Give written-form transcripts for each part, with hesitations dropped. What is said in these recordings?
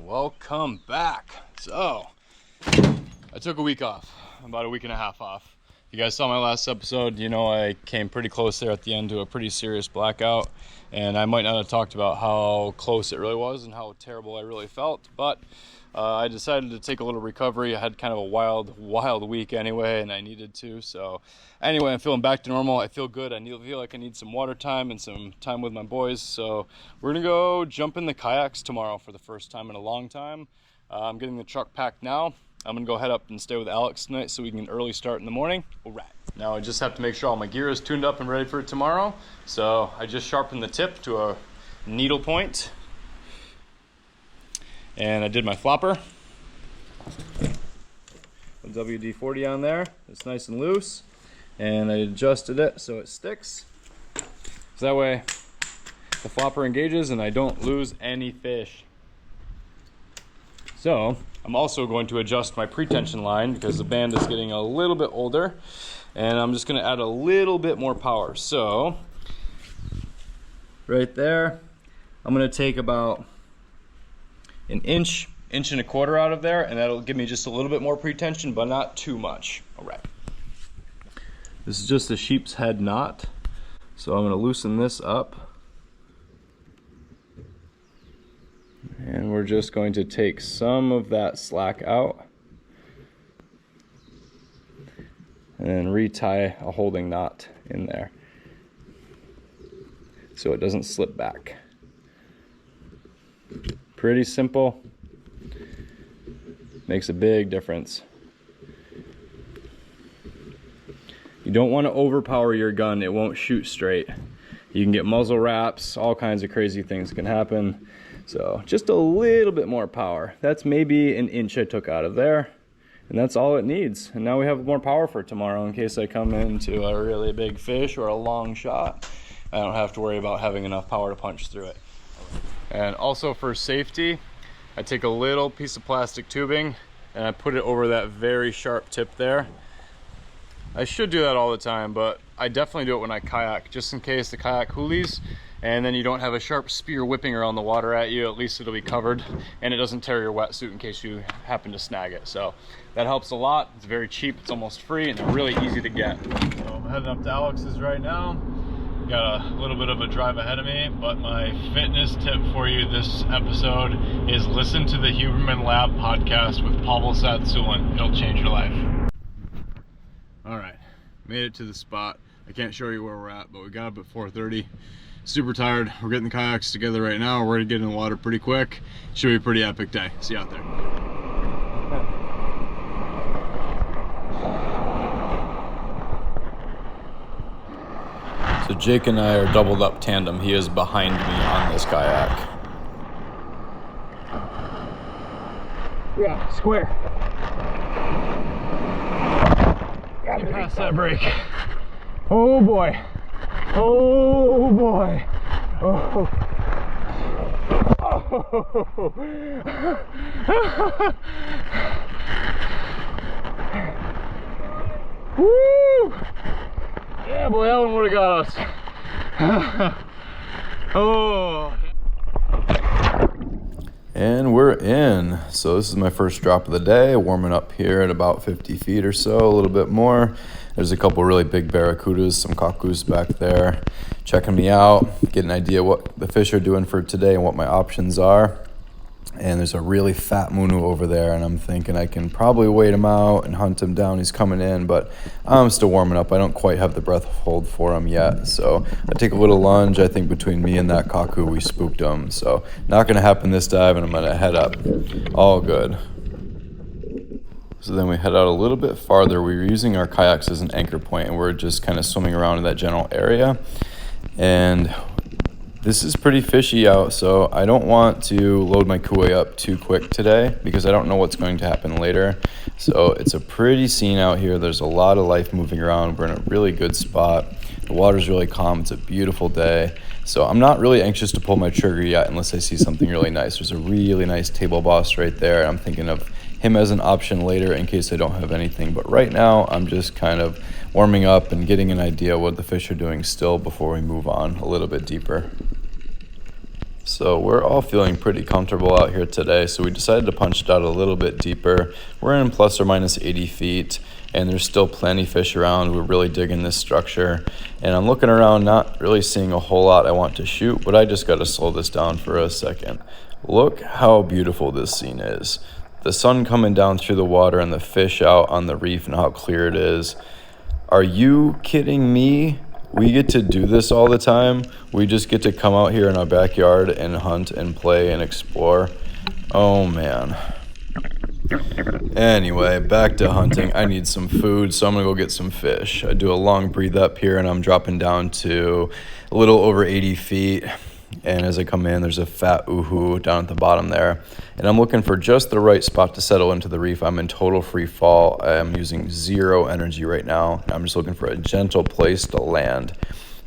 Welcome back. So, I took a week off, about a week and a half off. You guys saw my last episode, you know I came pretty close there at the end to a pretty serious blackout, and I might not have talked about how close it really was and how terrible I really felt, but I decided to take a little recovery. I had kind of a wild week anyway, and I needed to. So anyway, I'm feeling back to normal. I feel good. I feel like I need some water time and some time with my boys. So we're gonna go jump in the kayaks tomorrow for the first time in a long time. I'm getting the truck packed now. I'm gonna go head up and stay with Alex tonight so we can early start in the morning. All right. Now I just have to make sure all my gear is tuned up and ready for tomorrow. So I just sharpened the tip to a needle point. And I did my flopper. A WD-40 on there. It's nice and loose. And I adjusted it so it sticks. So that way the flopper engages and I don't lose any fish. So I'm also going to adjust my pre-tension line because the band is getting a little bit older. And I'm just going to add a little bit more power. So right there, I'm going to take about an inch and a quarter out of there, and that'll give me just a little bit more pre-tension, but not too much. All right. This is just a sheep's head knot, so I'm going to loosen this up. And we're just going to take some of that slack out and then retie a holding knot in there so it doesn't slip back. Pretty simple, makes a big difference. You don't want to overpower your gun, it won't shoot straight. You can get muzzle wraps, all kinds of crazy things can happen. So just a little bit more power. That's maybe an inch I took out of there, and that's all it needs. And now we have more power for tomorrow in case I come into a really big fish or a long shot. I don't have to worry about having enough power to punch through it. And also for safety, I take a little piece of plastic tubing and I put it over that very sharp tip there. I should do that all the time, but I definitely do it when I kayak, just in case the kayak hoolies, and then you don't have a sharp spear whipping around the water at you. At least it'll be covered and it doesn't tear your wetsuit in case you happen to snag it. So that helps a lot. It's very cheap, it's almost free, and it's really easy to get. So I'm heading up to Alex's right now. Got a little bit of a drive ahead of me, but my fitness tip for you this episode is listen to the Huberman Lab podcast with Pavel Satsulin. It'll change your life. All right, made it to the spot. I can't show you where we're at, but we got up at 4:30. Super tired. We're getting the kayaks together right now. We're gonna get in the water pretty quick. Should be a pretty epic day. See you out there. So Jake and I are doubled up tandem. He is behind me on this kayak. Yeah, square. Gotta pass that brake. Oh boy. Oh boy. Oh. Oh. Woo! Yeah, boy, that one would have got us. Oh. And we're in. So this is my first drop of the day, warming up here at about 50 feet or so, a little bit more. There's a couple really big barracudas, some cockoos back there, checking me out, get an idea what the fish are doing for today and what my options are. And there's a really fat Munu over there, and I'm thinking I can probably wait him out and hunt him down. He's coming in, but I'm still warming up. I don't quite have the breath hold for him yet. So I take a little lunge. I think between me and that cockoo, we spooked him. So not going to happen this dive, and I'm going to head up. All good. So then we head out a little bit farther. We were using our kayaks as an anchor point, and we're just kind of swimming around in that general area. And this is pretty fishy out, so I don't want to load my kuwai up too quick today because I don't know what's going to happen later. So it's a pretty scene out here. There's a lot of life moving around. We're in a really good spot. The water's really calm. It's a beautiful day. So I'm not really anxious to pull my trigger yet unless I see something really nice. There's a really nice table boss right there. I'm thinking of him as an option later in case I don't have anything. But right now, I'm just kind of warming up and getting an idea what the fish are doing still before we move on a little bit deeper. So we're all feeling pretty comfortable out here today, so we decided to punch it out a little bit deeper. We're in plus or minus 80 feet, and there's still plenty fish around. We're really digging this structure, and I'm looking around, not really seeing a whole lot I want to shoot, but I just got to slow this down for a second. Look how beautiful this scene is. The sun coming down through the water and the fish out on the reef and how clear it is. Are you kidding me? We get to do this all the time. We just get to come out here in our backyard and hunt and play and explore. Oh man. Anyway, back to hunting. I need some food, so I'm gonna go get some fish. I do a long breathe up here and I'm dropping down to a little over 80 feet. And as I come in, there's a fat uhu down at the bottom there. And I'm looking for just the right spot to settle into the reef. I'm in total free fall. I'm using 0 energy right now. I'm just looking for a gentle place to land.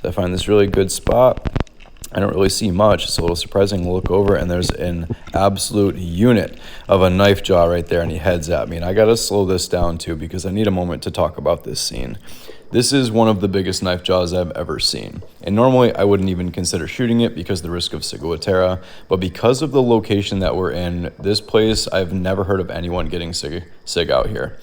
I find this really good spot. I don't really see much. It's a little surprising to look over, and there's an absolute unit of a knife jaw right there, and he heads at me. And I got to slow this down too because I need a moment to talk about this scene. This is one of the biggest knife jaws I've ever seen. And normally I wouldn't even consider shooting it because of the risk of Ciguatera, but because of the location that we're in, this place, I've never heard of anyone getting Cig out here.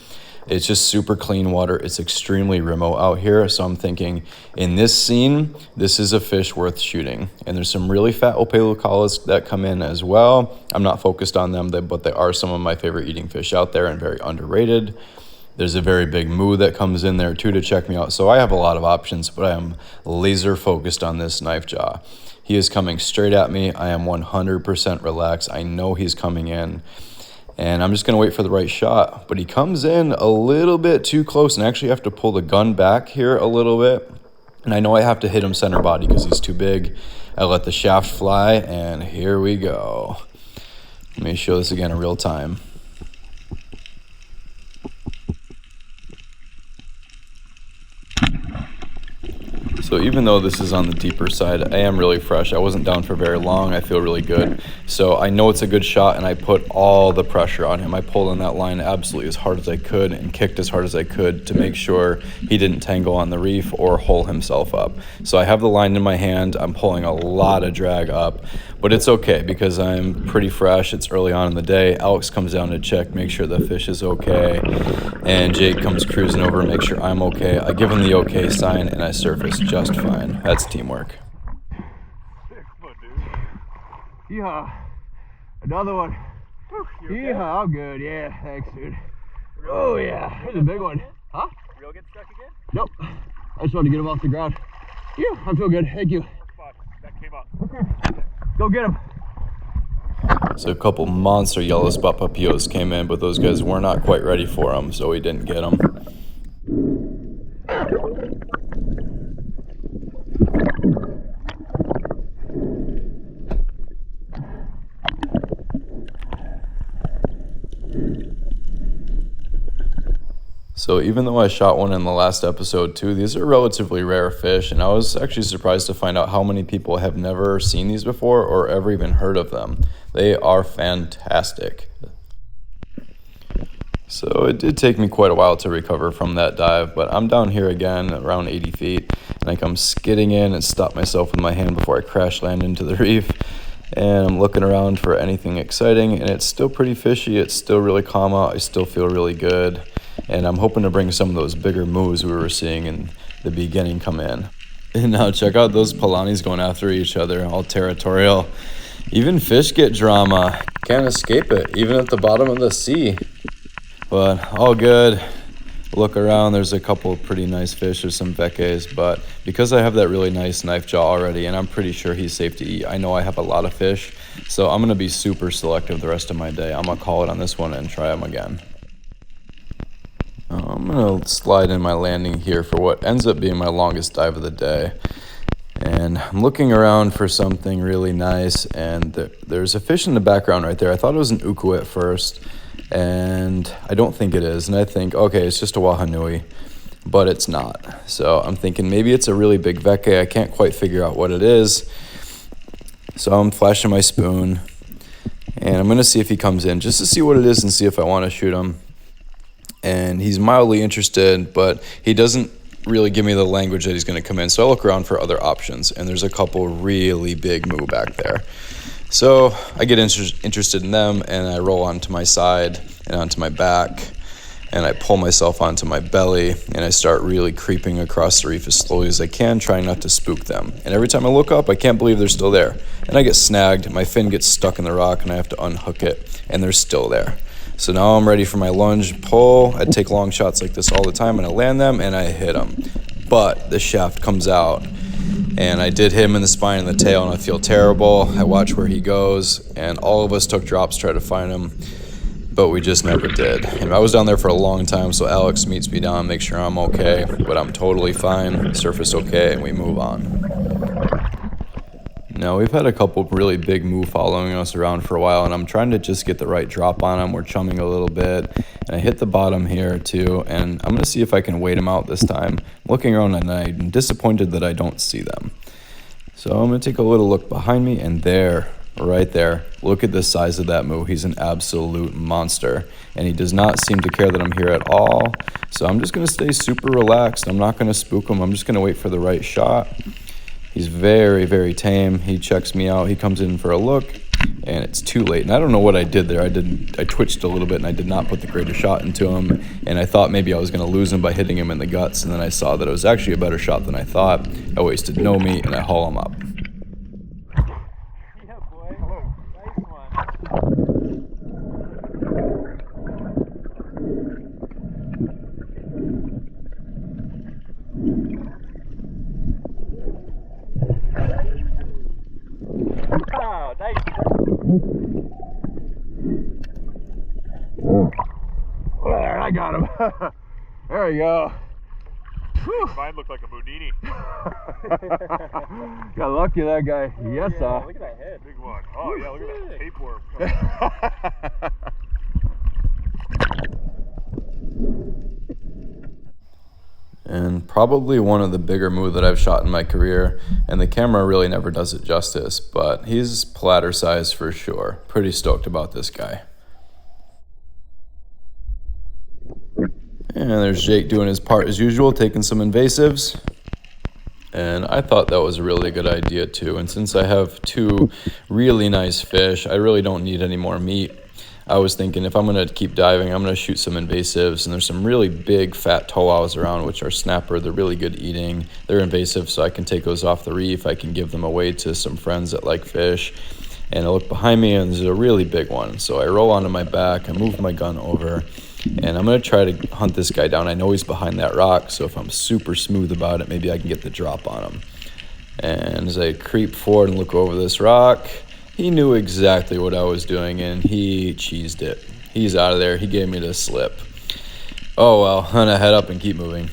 It's just super clean water. It's extremely remote out here. So I'm thinking in this scene, this is a fish worth shooting. And there's some really fat opalocalas that come in as well. I'm not focused on them, but they are some of my favorite eating fish out there and very underrated. There's a very big moo that comes in there too to check me out. So I have a lot of options, but I am laser focused on this knife jaw. He is coming straight at me. I am 100% relaxed. I know he's coming in. And I'm just going to wait for the right shot. But he comes in a little bit too close, and I actually have to pull the gun back here a little bit. And I know I have to hit him center body because he's too big. I let the shaft fly, and here we go. Let me show this again in real time. So even though this is on the deeper side, I am really fresh. I wasn't down for very long. I feel really good. So I know it's a good shot, and I put all the pressure on him. I pulled on that line absolutely as hard as I could and kicked as hard as I could to make sure he didn't tangle on the reef or hole himself up. So I have the line in my hand. I'm pulling a lot of drag up, but it's okay because I'm pretty fresh. It's early on in the day. Alex comes down to check, make sure the fish is okay. And Jake comes cruising over, make sure I'm okay. I give him the okay sign, and I surface just fine. That's teamwork. 6 foot, dude. Yeehaw. Another one. Yeehaw, I'm good. Yeah, thanks, dude. Oh, yeah. Here's a big one. Huh? Reel get stuck again? Nope. I just wanted to get him off the ground. Yeah, I feel good. Thank you. That came up. Okay. Go get him. So a couple monster yellow spot papillos came in, but those guys were not quite ready for them, so we didn't get them. So even though I shot one in the last episode too, these are relatively rare fish, and I was actually surprised to find out how many people have never seen these before or ever even heard of them. They are fantastic. So it did take me quite a while to recover from that dive, but I'm down here again around 80 feet, and I come skidding in and stop myself with my hand before I crash land into the reef. And I'm looking around for anything exciting, and it's still pretty fishy. It's still really calm out. I still feel really good. And I'm hoping to bring some of those bigger moves we were seeing in the beginning come in. And now check out those palanis going after each other, all territorial. Even fish get drama. Can't escape it, even at the bottom of the sea. But all good. Look around, there's a couple of pretty nice fish. There's some veques, but because I have that really nice knife jaw already, and I'm pretty sure he's safe to eat, I know I have a lot of fish, so I'm going to be super selective the rest of my day. I'm going to call it on this one and try him again. I'm going to slide in my landing here for what ends up being my longest dive of the day. And I'm looking around for something really nice, and there's a fish in the background right there. I thought it was an uku at first, and I don't think it is. And I think, okay, it's just a wahanui, but it's not. So I'm thinking maybe it's a really big veke. I can't quite figure out what it is. So I'm flashing my spoon, and I'm going to see if he comes in just to see what it is and see if I want to shoot him. And he's mildly interested, but he doesn't really give me the language that he's going to come in. So I look around for other options, and there's a couple really big moo back there. So I get interested in them, and I roll onto my side and onto my back, and I pull myself onto my belly, and I start really creeping across the reef as slowly as I can, trying not to spook them. And every time I look up, I can't believe they're still there. And I get snagged, my fin gets stuck in the rock, and I have to unhook it, and they're still there. So now I'm ready for my lunge pull. I take long shots like this all the time, and I land them, and I hit them. But the shaft comes out, and I did hit him in the spine and the tail, and I feel terrible. I watch where he goes, and all of us took drops to try to find him, but we just never did. And I was down there for a long time, so Alex meets me down, makes sure I'm okay, but I'm totally fine, surface okay, and we move on. Now, we've had a couple really big move following us around for a while, and I'm trying to just get the right drop on them. We're chumming a little bit, and I hit the bottom here too, and I'm going to see if I can wait them out this time. I'm looking around, and I'm disappointed that I don't see them. So I'm going to take a little look behind me, and there, right there, look at the size of that moo. He's an absolute monster, and he does not seem to care that I'm here at all. So I'm just going to stay super relaxed. I'm not going to spook him. I'm just going to wait for the right shot. He's very, very tame. He checks me out. He comes in for a look, and it's too late. And I don't know what I did there. I twitched a little bit, and I did not put the greatest shot into him. And I thought maybe I was going to lose him by hitting him in the guts. And then I saw that it was actually a better shot than I thought. I wasted no meat, and I haul him up. Yeah, boy. Nice one. Wow, nice. There, I got him. There we go. Mine looked like a Moonini. Got lucky, that guy. Yes, Yeah, look at that head. Big one. Oh, yeah, look at that tapeworm. And probably one of the bigger moo that I've shot in my career, and the camera really never does it justice, but he's platter size for sure. Pretty stoked about this guy. And there's Jake doing his part as usual, taking some invasives. And I thought that was a really good idea too. And since I have two really nice fish, I really don't need any more meat. I was thinking if I'm going to keep diving, I'm going to shoot some invasives. And there's some really big fat towaos around, which are snapper. They're really good eating. They're invasive, so I can take those off the reef. I can give them away to some friends that like fish. And I look behind me, and there's a really big one. So I roll onto my back, I move my gun over, and I'm going to try to hunt this guy down. I know he's behind that rock, so if I'm super smooth about it, maybe I can get the drop on him. And as I creep forward and look over this rock, he knew exactly what I was doing, and he cheesed it. He's out of there. He gave me the slip. Oh well, I'm gonna head up and keep moving.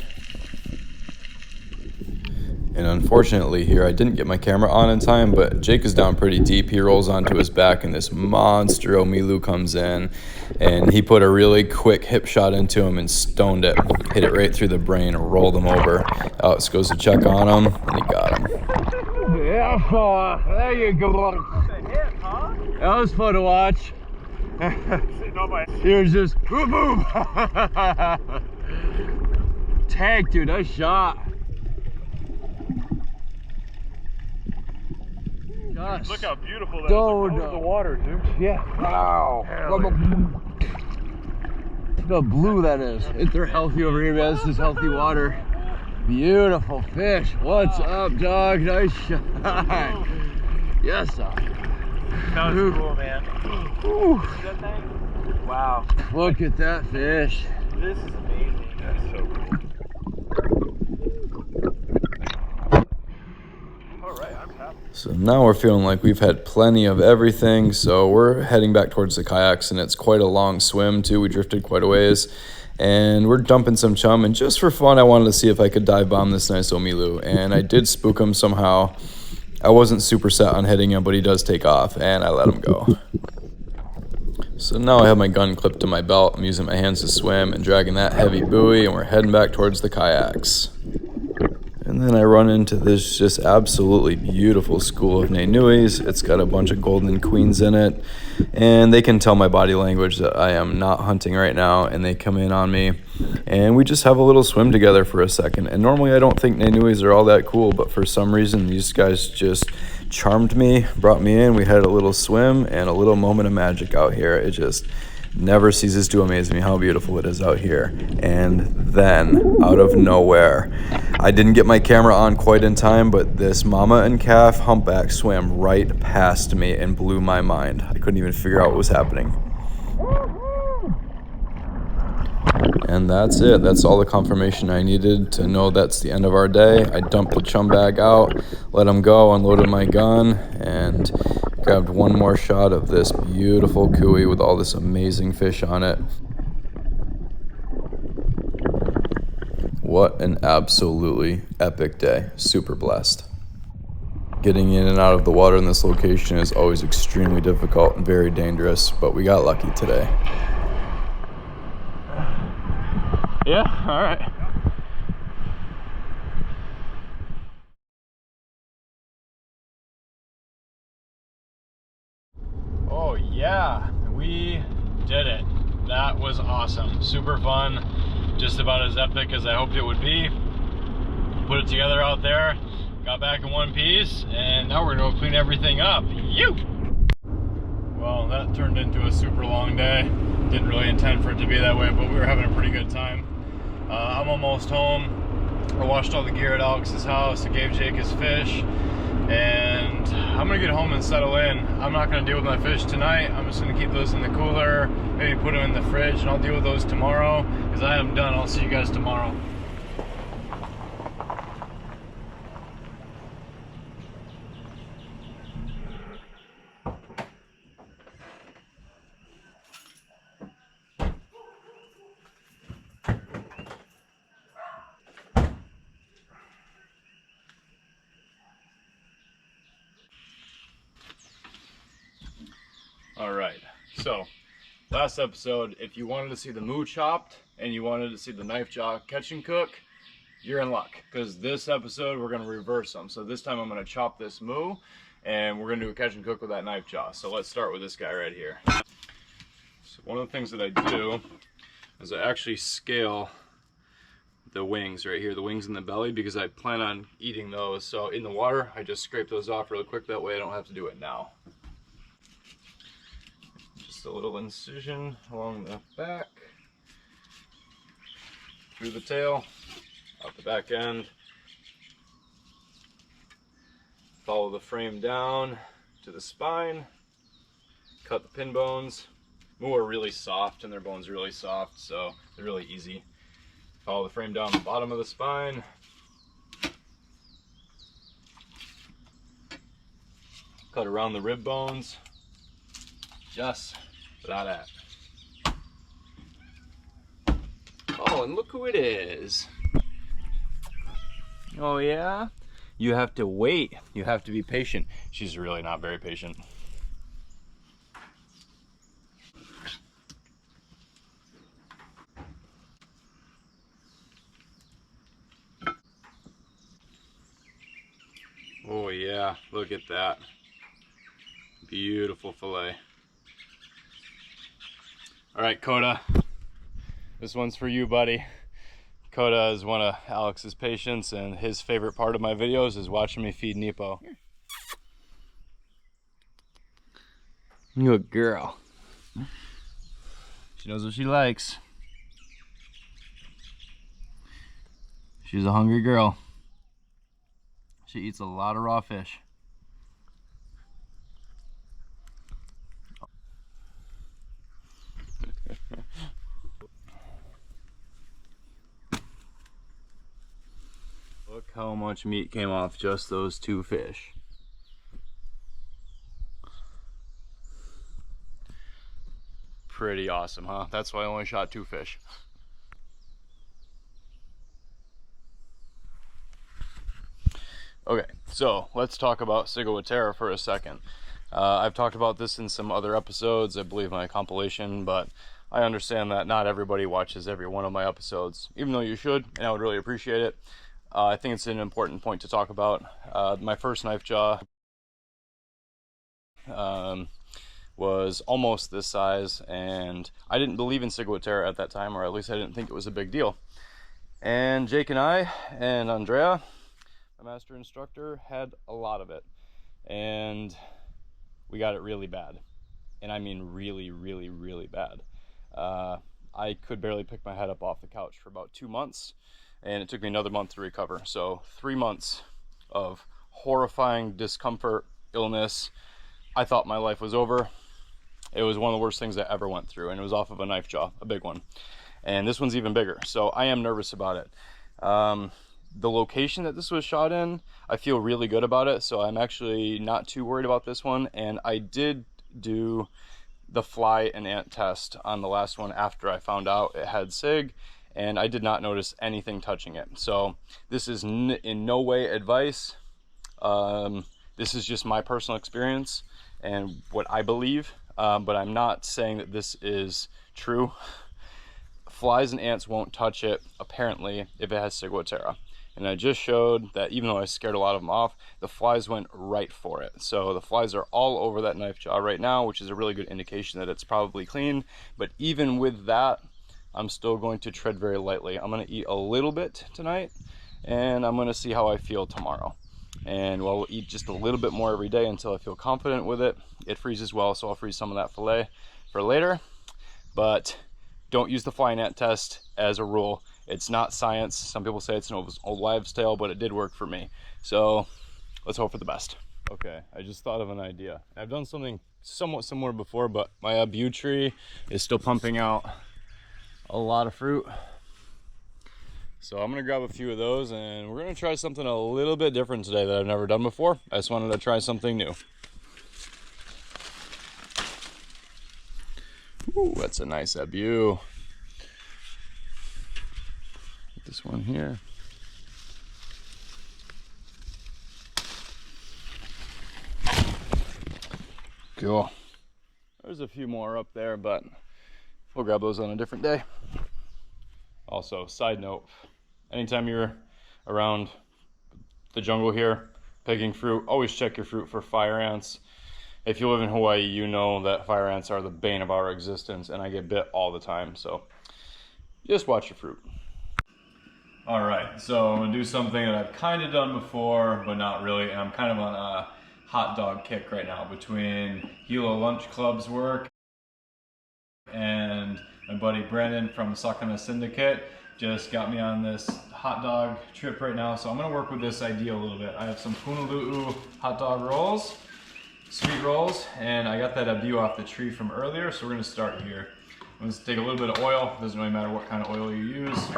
And unfortunately here, I didn't get my camera on in time, but Jake is down pretty deep. He rolls onto his back, and this monster Omilu comes in, and he put a really quick hip shot into him and stoned it. Hit it right through the brain and rolled him over. Alex goes to check on him, and he got him. Yeah, there you go. Hit, huh? That was fun to watch. Sitting on my... He was just boom, boom. Tank, dude, nice shot. Just Look how beautiful that stoned is. Look over the water, dude. Yeah. Wow. Look how blue that is. They're healthy over here, man. This is healthy water. Beautiful fish. What's up, dog? Nice shot. Yes, sir. That was cool, man. Ooh. See that thing? Wow. Look at that fish. This is amazing. That's so cool. All right, I'm happy. So now we're feeling like we've had plenty of everything, so we're heading back towards the kayaks, and it's quite a long swim too. We drifted quite a ways, and we're dumping some chum, and just for fun I wanted to see if I could dive bomb this nice Omilu, and I did spook him somehow. I wasn't super set on hitting him, but he does take off, and I let him go. So now I have my gun clipped to my belt. I'm using my hands to swim and dragging that heavy buoy, and we're heading back towards the kayaks. And And then I run into this just absolutely beautiful school of Nainuis. It's got a bunch of golden queens in it, and they can tell my body language that I am not hunting right now, and they come in on me, and we just have a little swim together for a second. And normally I don't think Nainuis are all that cool, but for some reason these guys just charmed me, brought me in. We had a little swim and a little moment of magic out here. It just never ceases to amaze me how beautiful it is out here. And then, out of nowhere, I didn't get my camera on quite in time, but this mama and calf humpback swam right past me and blew my mind. I couldn't even figure out what was happening. And that's it. That's all the confirmation I needed to know that's the end of our day. I dumped the chum bag out, let him go, unloaded my gun, and grabbed one more shot of this beautiful cooey with all this amazing fish on it. What an absolutely epic day. Super blessed. Getting in and out of the water in this location is always extremely difficult and very dangerous, but we got lucky today. Yeah, all right. Oh yeah, we did it. That was awesome. Super fun. Just about as epic as I hoped it would be. Put it together out there. Got back in one piece, and now we're gonna go clean everything up. Well, that turned into a super long day. Didn't really intend for it to be that way, but we were having a pretty good time. I'm almost home. I washed all the gear at Alex's house. I gave Jake his fish, and I'm gonna get home and settle in. I'm not gonna deal with my fish tonight. I'm just gonna keep those in the cooler, maybe put them in the fridge, and I'll deal with those tomorrow because I am done. I'll see you guys tomorrow. All right, so last episode, if you wanted to see the moo chopped and you wanted to see the knife jaw catch and cook, you're in luck, because this episode we're going to reverse them. So this time I'm going to chop this moo and we're going to do a catch and cook with that knife jaw. So let's start with this guy right here. So one of the things that I do is I actually scale the wings right here, the wings in the belly, because I plan on eating those. So in the water, I just scrape those off really quick, that way I don't have to do it now. A little incision along the back, through the tail, out the back end. Follow the frame down to the spine, cut the pin bones. Moo are really soft and their bones are really soft, so they're really easy. Follow the frame down the bottom of the spine. Cut around the rib bones. Just that. Oh, and look who it is. Oh yeah? You have to wait. You have to be patient. She's really not very patient. Oh yeah, look at that. Beautiful fillet. All right, Coda, this one's for you, buddy. Coda is one of Alex's patients, and his favorite part of my videos is watching me feed Nepo. Good girl. She knows what she likes. She's a hungry girl. She eats a lot of raw fish. Look how much meat came off just those two fish. Pretty awesome, huh? That's why I only shot 2 fish. Okay, so let's talk about Ciguatera for a second. I've talked about this in some other episodes, I believe my compilation, but I understand that not everybody watches every one of my episodes, even though you should, and I would really appreciate it. I think it's an important point to talk about. My first knife jaw was almost this size, and I didn't believe in Ciguatera at that time, or at least I didn't think it was a big deal. And Jake and I and Andrea, my master instructor, had a lot of it, and we got it really bad. And I mean really, really, really bad. I could barely pick my head up off the couch for about 2 months, and it took me another month to recover. So 3 months of horrifying discomfort, illness. I thought my life was over. It was one of the worst things I ever went through, and it was off of a knife jaw, a big one. And this one's even bigger, so I am nervous about it. The location that this was shot in, I feel really good about it, so I'm actually not too worried about this one. And I did do the fly and ant test on the last one after I found out it had Sig, and I did not notice anything touching it. So this is in no way advice. This is just my personal experience and what I believe, but I'm not saying that this is true. Flies and ants won't touch it, apparently, if it has Ciguatera. And I just showed that even though I scared a lot of them off, the flies went right for it. So the flies are all over that knife jaw right now, which is a really good indication that it's probably clean. But even with that, I'm still going to tread very lightly. I'm going to eat a little bit tonight, and I'm going to see how I feel tomorrow. And we'll eat just a little bit more every day until I feel confident with it. It freezes well, so I'll freeze some of that fillet for later. But don't use the fly and ant test as a rule. It's not science. Some people say it's an old wives' tale, but it did work for me. So let's hope for the best. Okay, I just thought of an idea. I've done something somewhat similar before, but my abu tree is still pumping out a lot of fruit. So I'm gonna grab a few of those, and we're gonna try something a little bit different today that I've never done before. I just wanted to try something new. Ooh, that's a nice abu. This one here. Cool. There's a few more up there, but we'll grab those on a different day. Also, side note, anytime you're around the jungle here, picking fruit, always check your fruit for fire ants. If you live in Hawaii, you know that fire ants are the bane of our existence, and I get bit all the time, so just watch your fruit. All right, so I'm gonna do something that I've kind of done before, but not really, and I'm kind of on a hot dog kick right now between Hilo Lunch Club's work and my buddy Brandon from Sakana Syndicate just got me on this hot dog trip right now. So I'm gonna work with this idea a little bit. I have some Punaluu hot dog rolls, sweet rolls, and I got that abu off the tree from earlier, so we're gonna start here. I'm gonna take a little bit of oil, doesn't really matter what kind of oil you use.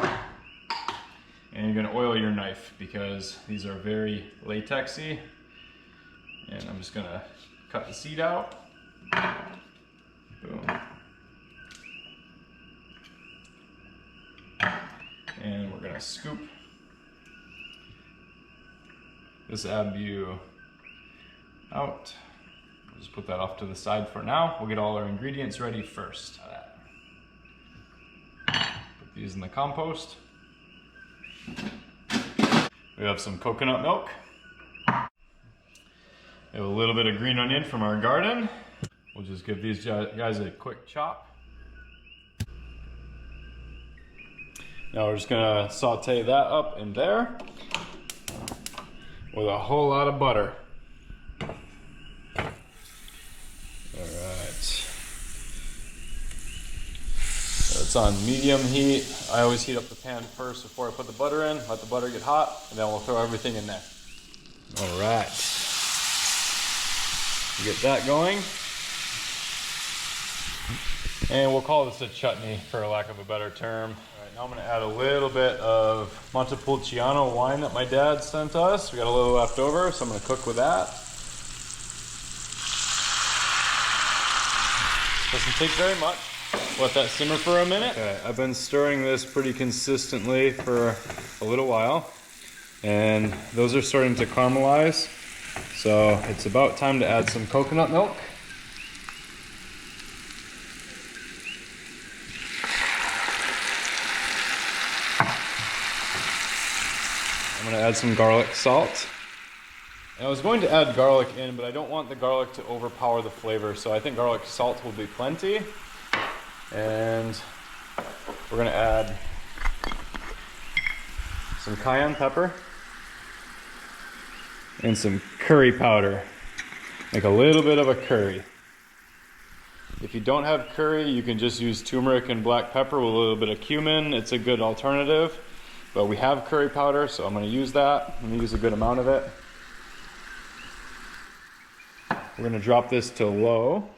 And you're gonna oil your knife because these are very latexy. And I'm just gonna cut the seed out. Boom. And we're gonna scoop this abu out. We'll just put that off to the side for now. We'll get all our ingredients ready first. Put these in the compost. We have some coconut milk. We have a little bit of green onion from our garden. We'll just give these guys a quick chop. Now we're just gonna saute that up in there with a whole lot of butter. All right. So it's on medium heat. I always heat up the pan first before I put the butter in. Let the butter get hot, and then we'll throw everything in there. All right. Get that going. And we'll call this a chutney for lack of a better term. All right, now I'm gonna add a little bit of Montepulciano wine that my dad sent us. We got a little left over, so I'm gonna cook with that. Doesn't take very much. Let that simmer for a minute. Okay, I've been stirring this pretty consistently for a little while, and those are starting to caramelize. So it's about time to add some coconut milk. I'm gonna add some garlic salt. And I was going to add garlic in, but I don't want the garlic to overpower the flavor, so I think garlic salt will be plenty. And we're gonna add some cayenne pepper and some curry powder. Make a little bit of a curry. If you don't have curry, you can just use turmeric and black pepper with a little bit of cumin. It's a good alternative. But we have curry powder, so I'm going to use that. I'm going to use a good amount of it. We're going to drop this to low.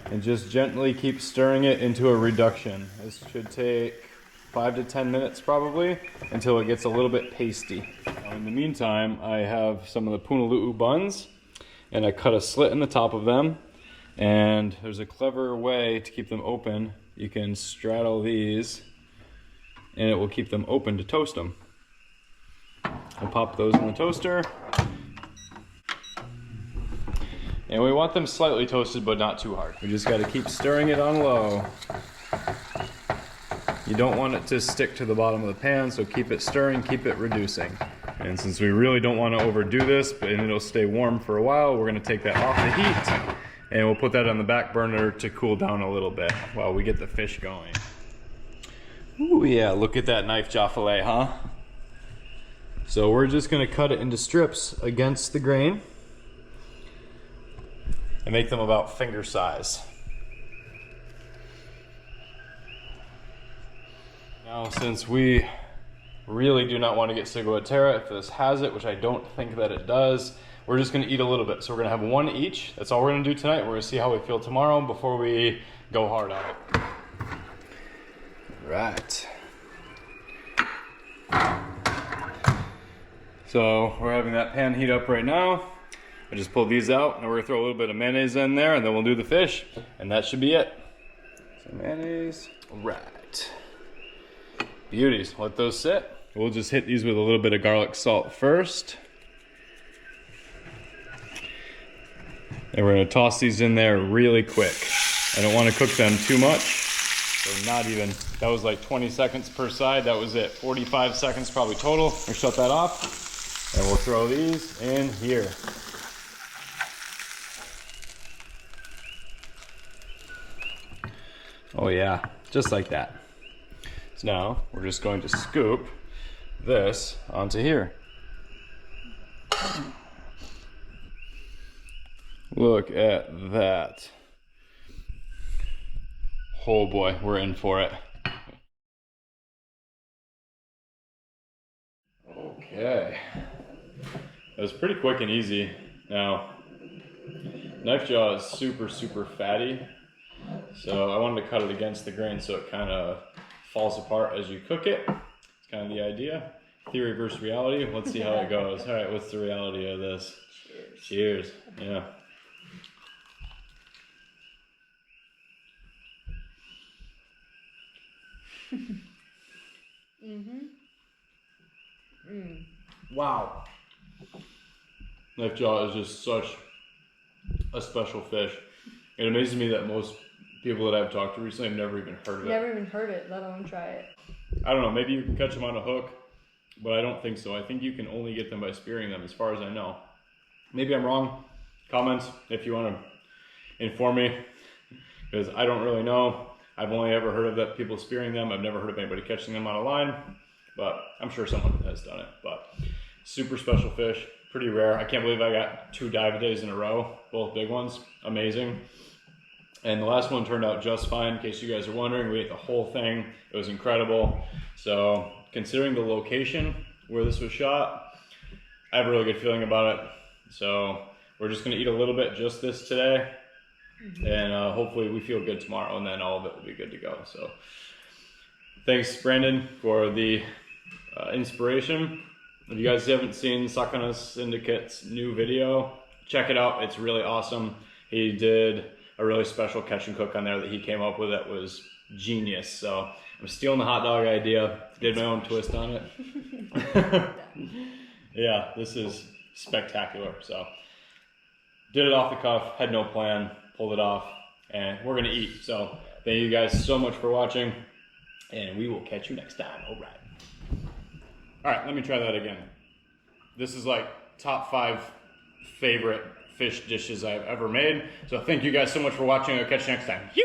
And just gently keep stirring it into a reduction. This should take 5 to 10 minutes probably, until it gets a little bit pasty. In the meantime, I have some of the Punaluu buns, and I cut a slit in the top of them. And there's a clever way to keep them open. You can straddle these, and it will keep them open to toast them. I'll pop those in the toaster. And we want them slightly toasted, but not too hard. We just got to keep stirring it on low. You don't want it to stick to the bottom of the pan, so keep it stirring, keep it reducing. And since we really don't want to overdo this, and it'll stay warm for a while, we're going to take that off the heat, and we'll put that on the back burner to cool down a little bit while we get the fish going. Ooh yeah, look at that knife jaw fillet, huh? So we're just going to cut it into strips against the grain and make them about finger size. Now, since we really do not want to get Ciguatera, if this has it, which I don't think that it does, we're just going to eat a little bit. So we're going to have one each. That's all we're going to do tonight. We're going to see how we feel tomorrow before we go hard on it. Right. So we're having that pan heat up right now. I just pulled these out, and we're going to throw a little bit of mayonnaise in there, and then we'll do the fish, and that should be it. So mayonnaise. Right. Beauties, let those sit. We'll just hit these with a little bit of garlic salt first. And we're gonna toss these in there really quick. I don't wanna cook them too much. So not even, that was like 20 seconds per side. That was it, 45 seconds probably total. We'll shut that off, and we'll throw these in here. Oh yeah, just like that. So now we're just going to scoop this onto here. Look at that. Oh boy, we're in for it. Okay. That was pretty quick and easy. Now, knife jaw is super, super fatty. So I wanted to cut it against the grain so it kind of falls apart as you cook it. It's kind of the idea. Theory versus reality. Let's see how it goes. All right, what's the reality of this? Cheers. Cheers. Yeah. Wow. Knife jaw is just such a special fish. It amazes me that most people that I've talked to recently have never even heard of it. Never even heard it, let alone try it. I don't know, maybe you can catch them on a hook, but I don't think so. I think you can only get them by spearing them, as far as I know. Maybe I'm wrong. Comments if you want to inform me, because I don't really know. I've only ever heard of that people spearing them. I've never heard of anybody catching them on a line, but I'm sure someone has done it. But super special fish, pretty rare. I can't believe I got 2 dive days in a row, both big ones. Amazing. And the last one turned out just fine. In case you guys are wondering, we ate the whole thing. It was incredible. So considering the location where this was shot, I have a really good feeling about it. So we're just gonna eat a little bit, just this today. And hopefully we feel good tomorrow, and then all of it will be good to go. So thanks, Brandon, for the inspiration. If you guys haven't seen Sakana Syndicate's new video, check it out. It's really awesome. He did a really special catch and cook on there that he came up with that was genius. So I'm stealing the hot dog idea, did my own twist on it. Yeah, this is spectacular. So did it off the cuff, had no plan, pulled it off, and we're gonna eat. So thank you guys so much for watching, and we will catch you next time. All right. All right, let me try that again. This is like top 5 favorite fish dishes I've ever made. So thank you guys so much for watching. I'll catch you next time.